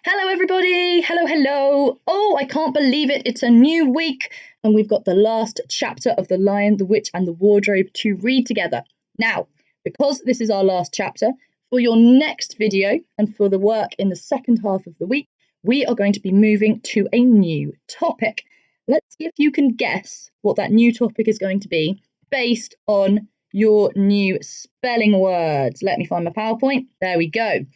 Hello, everybody. Hello, hello. Oh, I can't believe it. It's a new week, and we've got the last chapter of The Lion, the Witch, and the Wardrobe to read together. Now, because this is our last chapter, for your next video and for the work in the second half of the week, we are going to be moving to a new topic. Let's see if you can guess what that new topic is going to be based on your new spelling words. Let me find my PowerPoint. There we go.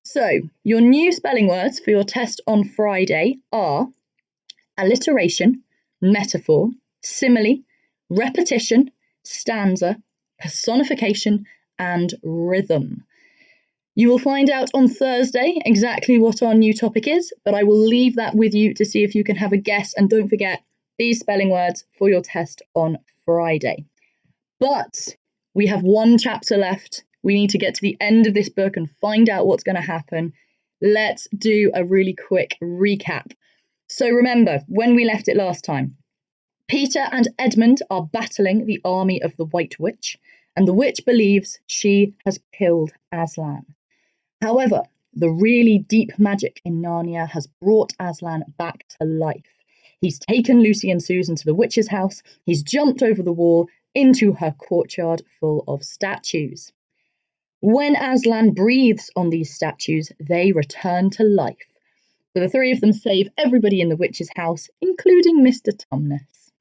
So, your new spelling words for your test on Friday are alliteration, metaphor, simile, repetition, stanza, personification, and rhythm. You will find out on Thursday exactly what our new topic is, but I will leave that with you to see if you can have a guess. And don't forget these spelling words for your test on Friday. But we have one chapter left. We need to get to the end of this book and find out what's going to happen. Let's do a really quick recap. So remember, when we left it last time, Peter and Edmund are battling the army of the White Witch, and the witch believes she has killed Aslan. However, the really deep magic in Narnia has brought Aslan back to life. He's taken Lucy and Susan to the witch's house. He's jumped over the wall into her courtyard full of statues. When Aslan breathes on these statues, they return to life. So the three of them save everybody in the witch's house, including Mr. Tumnus.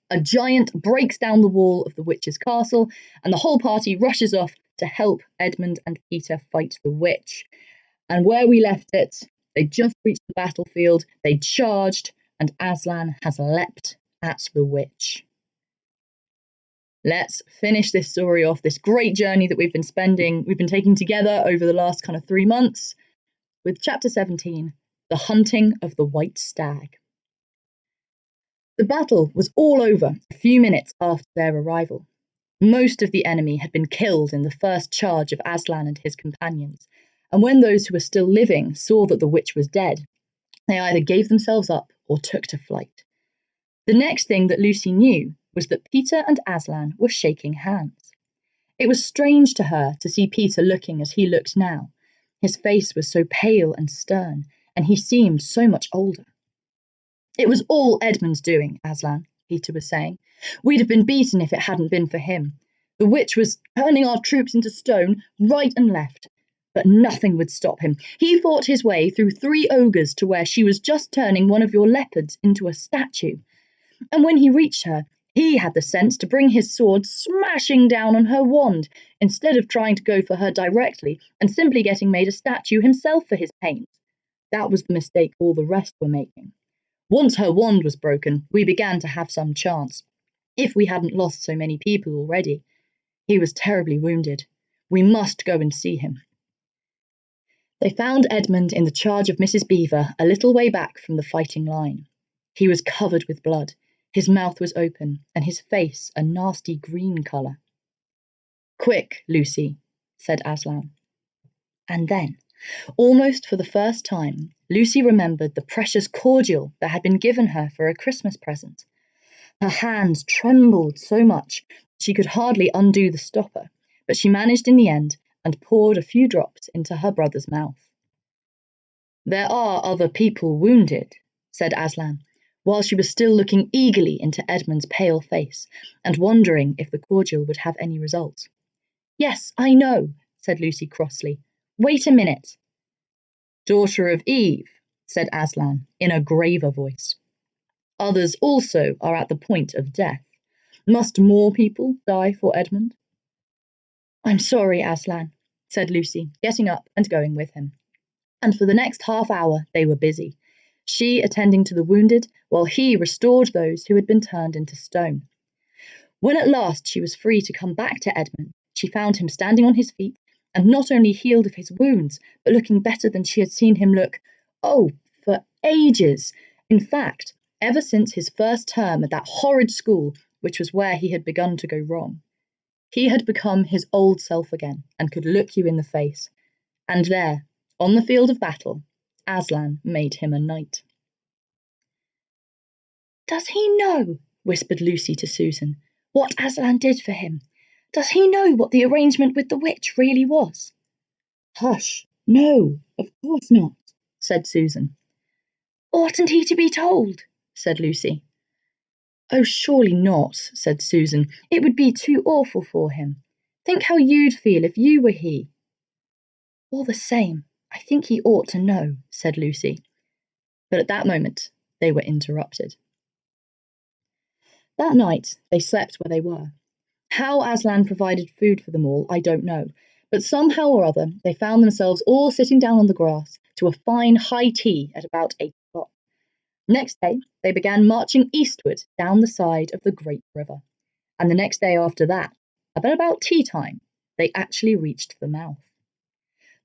A giant breaks down the wall of the witch's castle, and the whole party rushes off to help Edmund and Peter fight the witch. And where we left it, they just reached the battlefield, they charged, and Aslan has leapt at the witch. Let's finish this story off, this great journey that we've been taking together over the last kind of 3 months, with chapter 17, The Hunting of the White Stag. The battle was all over a few minutes after their arrival. Most of the enemy had been killed in the first charge of Aslan and his companions, and when those who were still living saw that the witch was dead, they either gave themselves up or took to flight. The next thing that Lucy knew was that Peter and Aslan were shaking hands. It was strange to her to see Peter looking as he looked now. His face was so pale and stern, and he seemed so much older. "It was all Edmund's doing, Aslan," Peter was saying. "We'd have been beaten if it hadn't been for him. The witch was turning our troops into stone right and left, but nothing would stop him. He fought his way through 3 ogres to where she was just turning one of your leopards into a statue. And when he reached her, he had the sense to bring his sword smashing down on her wand, instead of trying to go for her directly and simply getting made a statue himself for his pains. That was the mistake all the rest were making. Once her wand was broken, we began to have some chance, if we hadn't lost so many people already. He was terribly wounded. We must go and see him." They found Edmund in the charge of Mrs. Beaver, a little way back from the fighting line. He was covered with blood. His mouth was open, and his face a nasty green colour. "Quick, Lucy," said Aslan. And then, almost for the first time, Lucy remembered the precious cordial that had been given her for a Christmas present. Her hands trembled so much she could hardly undo the stopper, but she managed in the end and poured a few drops into her brother's mouth. "There are other people wounded," said Aslan, while she was still looking eagerly into Edmund's pale face and wondering if the cordial would have any result. "Yes, I know," said Lucy crossly. "Wait a minute." "Daughter of Eve," said Aslan in a graver voice. "Others also are at the point of death. Must more people die for Edmund?" "I'm sorry, Aslan," said Lucy, getting up and going with him. And for the next half hour they were busy, she attending to the wounded, while he restored those who had been turned into stone. When at last she was free to come back to Edmund, she found him standing on his feet, and not only healed of his wounds, but looking better than she had seen him look, for ages. In fact, ever since his first term at that horrid school, which was where he had begun to go wrong. He had become his old self again, and could look you in the face. And there, on the field of battle, Aslan made him a knight. "Does he know," whispered Lucy to Susan, "what Aslan did for him? Does he know what the arrangement with the witch really was?" "Hush, no, of course not," said Susan. Oughtn't he to be told? Said Lucy. Oh, surely not, said Susan. It would be too awful for him. Think how you'd feel if you were he. All the same, I think he ought to know, said Lucy. But at that moment, they were interrupted. That night, they slept where they were. How Aslan provided food for them all, I don't know, but somehow or other they found themselves all sitting down on the grass to a fine high tea at about 8 o'clock. Next day, they began marching eastward down the side of the great river, and the next day after that, about tea time, they actually reached the mouth.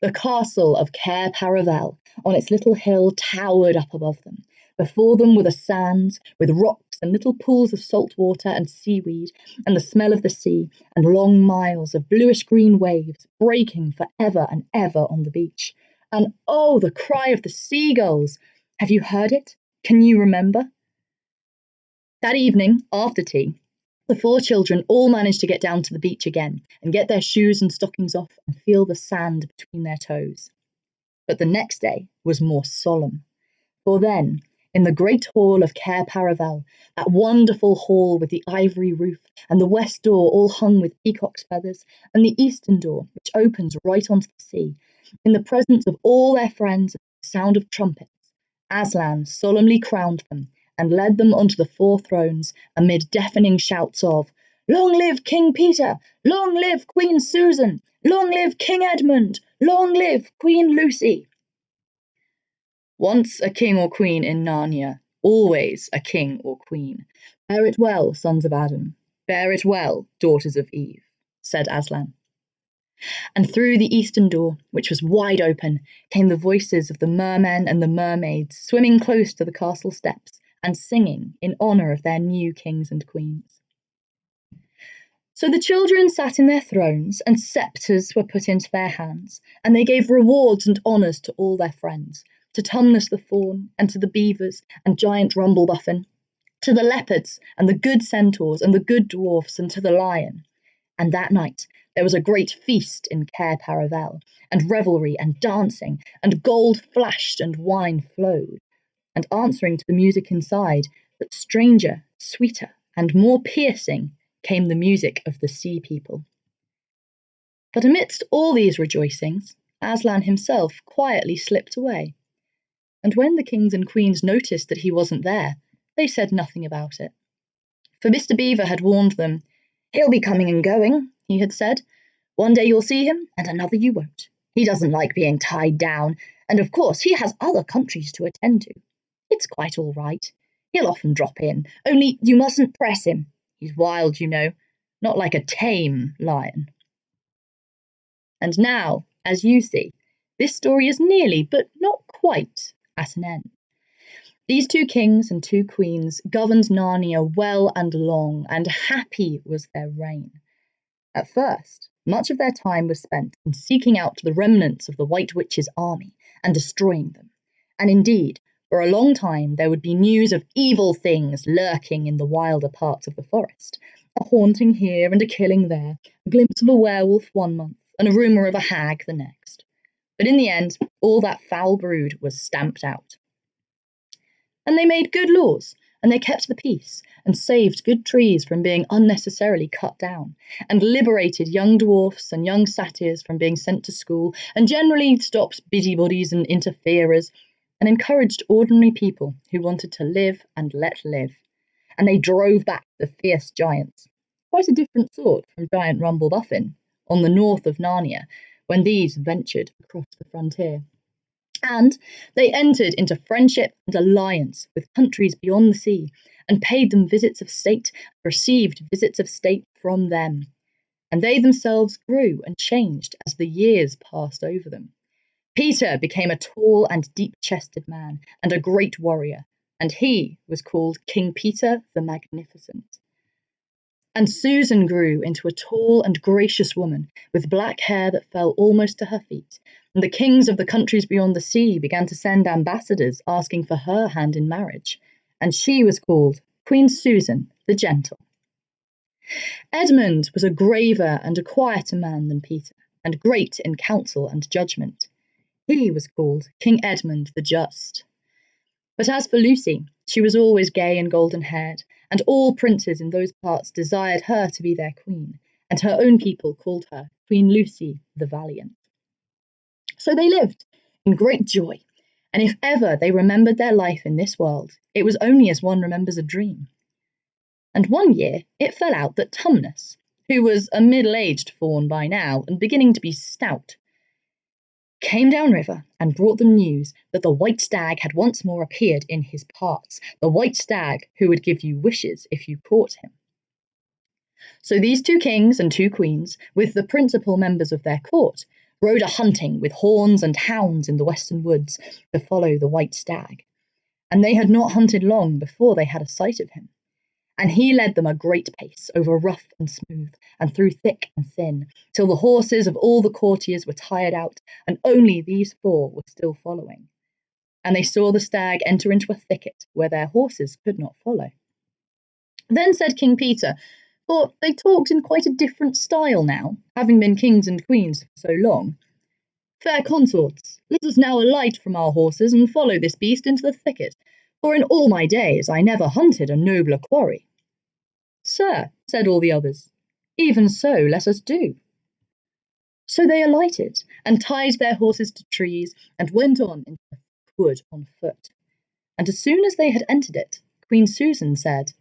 The castle of Cair Paravel on its little hill towered up above them. Before them were the sands, with rocks and little pools of salt water and seaweed, and the smell of the sea, and long miles of bluish-green waves breaking for ever and ever on the beach. And oh, the cry of the seagulls! Have you heard it? Can you remember? That evening, after tea, the 4 children all managed to get down to the beach again and get their shoes and stockings off and feel the sand between their toes. But the next day was more solemn, for then, in the great hall of Cair Paravel, that wonderful hall with the ivory roof and the west door all hung with peacock's feathers, and the eastern door, which opens right onto the sea, in the presence of all their friends and the sound of trumpets, Aslan solemnly crowned them and led them onto the 4 thrones amid deafening shouts of, "Long live King Peter! Long live Queen Susan! Long live King Edmund! Long live Queen Lucy!" Once a king or queen in Narnia, always a king or queen. Bear it well, sons of Adam. Bear it well, daughters of Eve, said Aslan. And through the eastern door, which was wide open, came the voices of the mermen and the mermaids swimming close to the castle steps and singing in honour of their new kings and queens. So the children sat in their thrones, and sceptres were put into their hands, and they gave rewards and honours to all their friends, to Tumnus the fawn, and to the beavers, and giant Rumblebuffin, to the leopards, and the good centaurs, and the good dwarfs, and to the lion. And that night there was a great feast in Cair Paravel, and revelry and dancing, and gold flashed and wine flowed, and answering to the music inside, that stranger, sweeter, and more piercing, came the music of the sea people. But amidst all these rejoicings, Aslan himself quietly slipped away. And when the kings and queens noticed that he wasn't there, they said nothing about it. For Mr. Beaver had warned them. "He'll be coming and going," he had said. "One day you'll see him, and another you won't. He doesn't like being tied down, and of course he has other countries to attend to. It's quite all right. He'll often drop in, only you mustn't press him. He's wild, you know, not like a tame lion." And now, as you see, this story is nearly, but not quite, at an end. These 2 kings and 2 queens governed Narnia well and long, and happy was their reign. At first, much of their time was spent in seeking out the remnants of the White Witch's army and destroying them. And indeed, for a long time there would be news of evil things lurking in the wilder parts of the forest, a haunting here and a killing there, a glimpse of a werewolf one month, and a rumour of a hag the next. But in the end, all that foul brood was stamped out. And they made good laws, and they kept the peace, and saved good trees from being unnecessarily cut down, and liberated young dwarfs and young satyrs from being sent to school, and generally stopped busybodies and interferers, and encouraged ordinary people who wanted to live and let live. And they drove back the fierce giants, quite a different sort from giant Rumblebuffin, on the north of Narnia, when these ventured across the frontier. And they entered into friendship and alliance with countries beyond the sea, and paid them visits of state, and received visits of state from them. And they themselves grew and changed as the years passed over them. Peter became a tall and deep-chested man, and a great warrior, and he was called King Peter the Magnificent. And Susan grew into a tall and gracious woman, with black hair that fell almost to her feet, and the kings of the countries beyond the sea began to send ambassadors asking for her hand in marriage, and she was called Queen Susan the Gentle. Edmund was a graver and a quieter man than Peter, and great in counsel and judgment. He was called King Edmund the Just. But as for Lucy, she was always gay and golden-haired, and all princes in those parts desired her to be their queen, and her own people called her Queen Lucy the Valiant. So they lived in great joy, and if ever they remembered their life in this world, it was only as one remembers a dream. And one year it fell out that Tumnus, who was a middle-aged fawn by now and beginning to be stout, came downriver and brought them news that the white stag had once more appeared in his parts, the white stag who would give you wishes if you caught him. So these 2 kings and 2 queens, with the principal members of their court, rode a-hunting with horns and hounds in the western woods to follow the white stag. And they had not hunted long before they had a sight of him. And he led them a great pace over rough and smooth, and through thick and thin, till the horses of all the courtiers were tired out, and only these 4 were still following. And they saw the stag enter into a thicket where their horses could not follow. Then said King Peter, for they talked in quite a different style now, having been kings and queens for so long, "Fair consorts, let us now alight from our horses and follow this beast into the thicket, for in all my days I never hunted a nobler quarry." "Sir," said all the others, "even so let us do." So they alighted and tied their horses to trees and went on into the wood on foot. And as soon as they had entered it, Queen Susan said,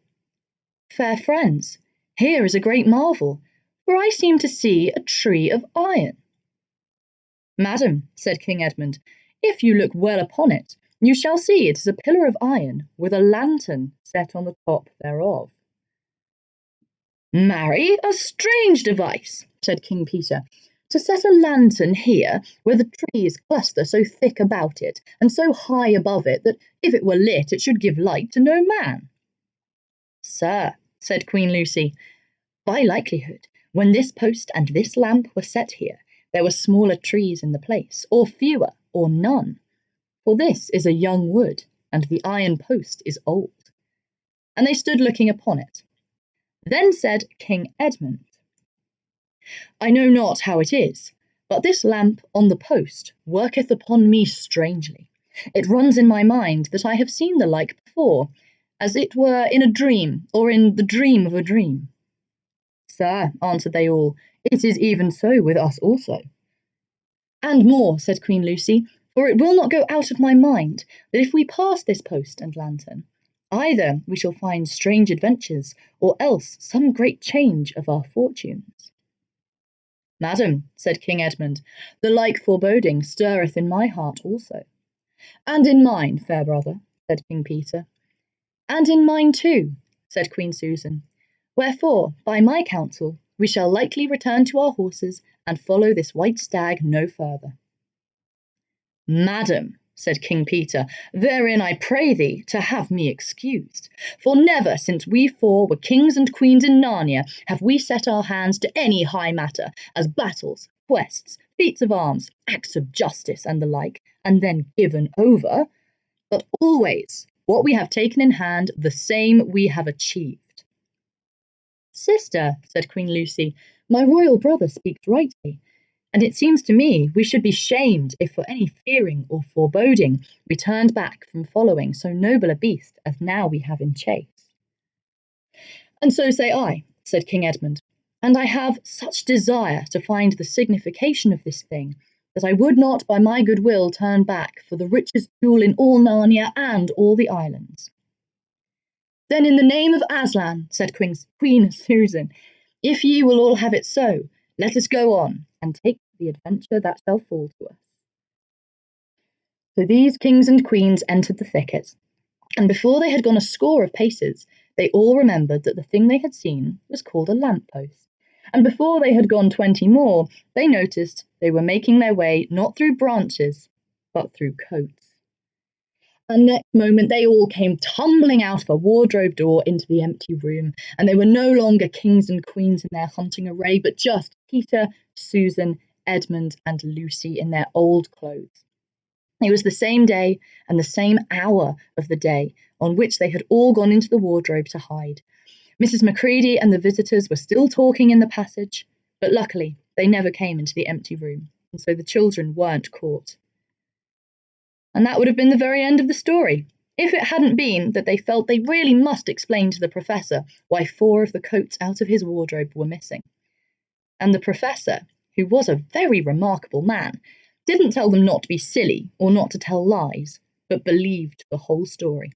"Fair friends, here is a great marvel, for I seem to see a tree of iron." "Madam," said King Edmund, "if you look well upon it, you shall see it is a pillar of iron with a lantern set on the top thereof." "Marry, a strange device," said King Peter, "to set a lantern here where the trees cluster so thick about it and so high above it that if it were lit it should give light to no man." "Sir," said Queen Lucy, "by likelihood, when this post and this lamp were set here, there were smaller trees in the place, or fewer, or none. For this is a young wood, and the iron post is old." And they stood looking upon it. Then said King Edmund, "I know not how it is, but this lamp on the post worketh upon me strangely. It runs in my mind that I have seen the like before, as it were in a dream, or in the dream of a dream." "Sir," answered they all, "it is even so with us also." "And more," said Queen Lucy, "for it will not go out of my mind that if we pass this post and lantern, either we shall find strange adventures, or else some great change of our fortunes." "Madam," said King Edmund, "the like foreboding stirreth in my heart also." "And in mine, fair brother," said King Peter. "And in mine too," said Queen Susan. "Wherefore, by my counsel, we shall likely return to our horses and follow this white stag no further." "Madam," said King Peter, "therein I pray thee to have me excused, for never since we 4 were kings and queens in Narnia have we set our hands to any high matter, as battles, quests, feats of arms, acts of justice, and the like, and then given over, but always what we have taken in hand, the same we have achieved." "Sister," said Queen Lucy, "my royal brother speaks rightly, and it seems to me we should be shamed if for any fearing or foreboding we turned back from following so noble a beast as now we have in chase." "And so say I," said King Edmund, "and I have such desire to find the signification of this thing that I would not by my good will turn back for the richest jewel in all Narnia and all the islands." "Then in the name of Aslan," said Queen Susan, "if ye will all have it so, let us go on and take the adventure that shall fall to us." So these kings and queens entered the thicket, and before they had gone a score of paces, they all remembered that the thing they had seen was called a lamp-post, and before they had gone 20 more, they noticed they were making their way not through branches, but through coats. And next moment they all came tumbling out of a wardrobe door into the empty room, and they were no longer kings and queens in their hunting array, but just Peter, Susan, Edmund, and Lucy in their old clothes. It was the same day and the same hour of the day on which they had all gone into the wardrobe to hide. Mrs. Macready and the visitors were still talking in the passage, but luckily they never came into the empty room, and so the children weren't caught. And that would have been the very end of the story, if it hadn't been that they felt they really must explain to the professor why 4 of the coats out of his wardrobe were missing. And the professor, who was a very remarkable man, didn't tell them not to be silly or not to tell lies, but believed the whole story.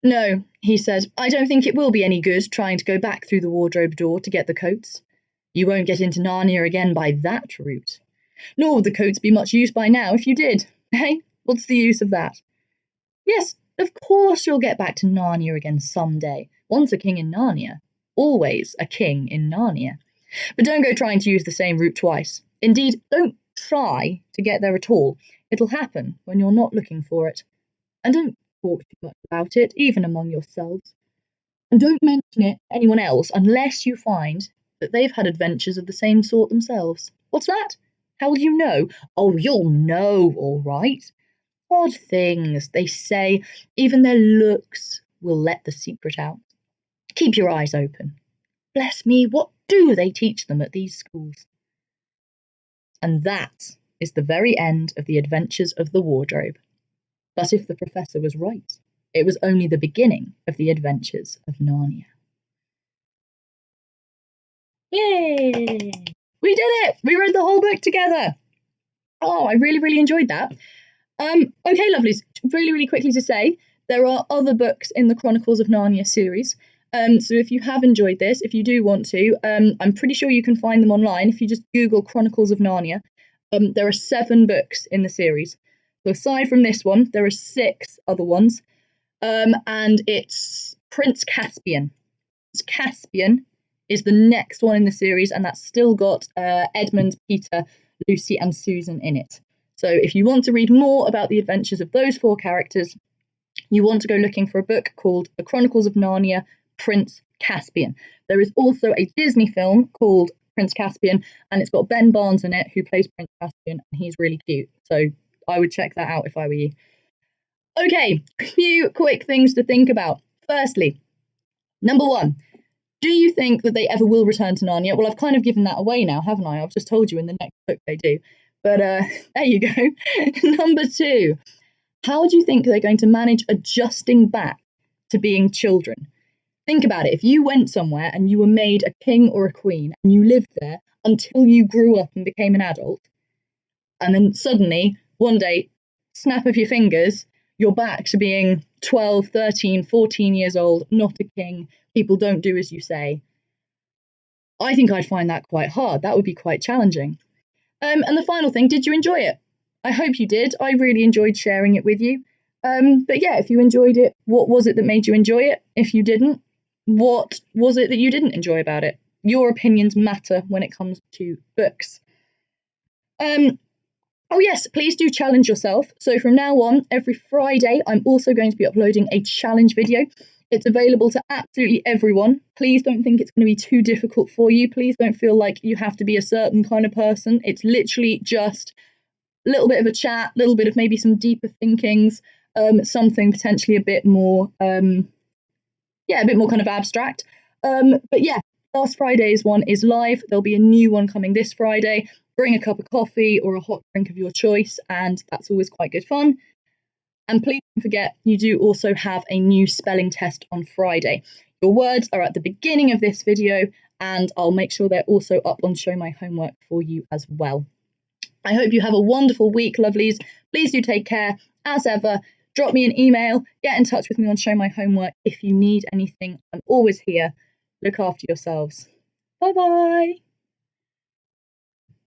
"No," he said, "I don't think it will be any good trying to go back through the wardrobe door to get the coats. You won't get into Narnia again by that route. Nor would the coats be much use by now if you did. Hey, what's the use of that? Yes, of course you'll get back to Narnia again some day. Once a king in Narnia, always a king in Narnia. But don't go trying to use the same route twice. Indeed, don't try to get there at all. It'll happen when you're not looking for it. And don't talk too much about it, even among yourselves. And don't mention it to anyone else unless you find that they've had adventures of the same sort themselves. What's that? How will you know? Oh, you'll know, all right. Odd things, they say. Even their looks will let the secret out. Keep your eyes open. Bless me, what do they teach them at these schools?" And that is the very end of the adventures of the wardrobe. But if the professor was right, it was only the beginning of the adventures of Narnia. Yay! We did it! We read the whole book together! Oh, I really, really enjoyed that. Okay, lovelies, really, really quickly to say, there are other books in the Chronicles of Narnia series. So if you have enjoyed this, if you do want to, I'm pretty sure you can find them online. If you just Google Chronicles of Narnia, there are 7 books in the series. So aside from this one, there are 6 other ones. And it's Prince Caspian. Caspian is the next one in the series, and that's still got Edmund, Peter, Lucy, and Susan in it. So if you want to read more about the adventures of those 4 characters, you want to go looking for a book called The Chronicles of Narnia, Prince Caspian. There is also a Disney film called Prince Caspian, and it's got Ben Barnes in it, who plays Prince Caspian, and he's really cute. So I would check that out if I were you. Okay, a few quick things to think about. Firstly, number 1, do you think that they ever will return to Narnia? Well, I've kind of given that away now, haven't I? I've just told you in the next book they do. But there you go. Number 2, how do you think they're going to manage adjusting back to being children? Think about it. If you went somewhere and you were made a king or a queen and you lived there until you grew up and became an adult, and then suddenly, one day, snap of your fingers, you're back to being 12, 13, 14 years old, not a king, people don't do as you say. I think I'd find that quite hard. That would be quite challenging. And the final thing, did you enjoy it? I hope you did. I really enjoyed sharing it with you. But yeah, if you enjoyed it, what was it that made you enjoy it? If you didn't, what was it that you didn't enjoy about it? Your opinions matter when it comes to books. Oh yes, please do challenge yourself. So from now on, every Friday, I'm also going to be uploading a challenge video. It's available to absolutely everyone. Please don't think it's going to be too difficult for you. Please don't feel like you have to be a certain kind of person. It's literally just a little bit of a chat, a little bit of maybe some deeper thinkings, something potentially a bit more, a bit more kind of abstract. But yeah, last Friday's one is live. There'll be a new one coming this Friday. Bring a cup of coffee or a hot drink of your choice, and that's always quite good fun. And please don't forget, you do also have a new spelling test on Friday. Your words are at the beginning of this video, and I'll make sure they're also up on Show My Homework for you as well. I hope you have a wonderful week, lovelies. Please do take care. As ever, drop me an email, get in touch with me on Show My Homework if you need anything. I'm always here. Look after yourselves. Bye-bye.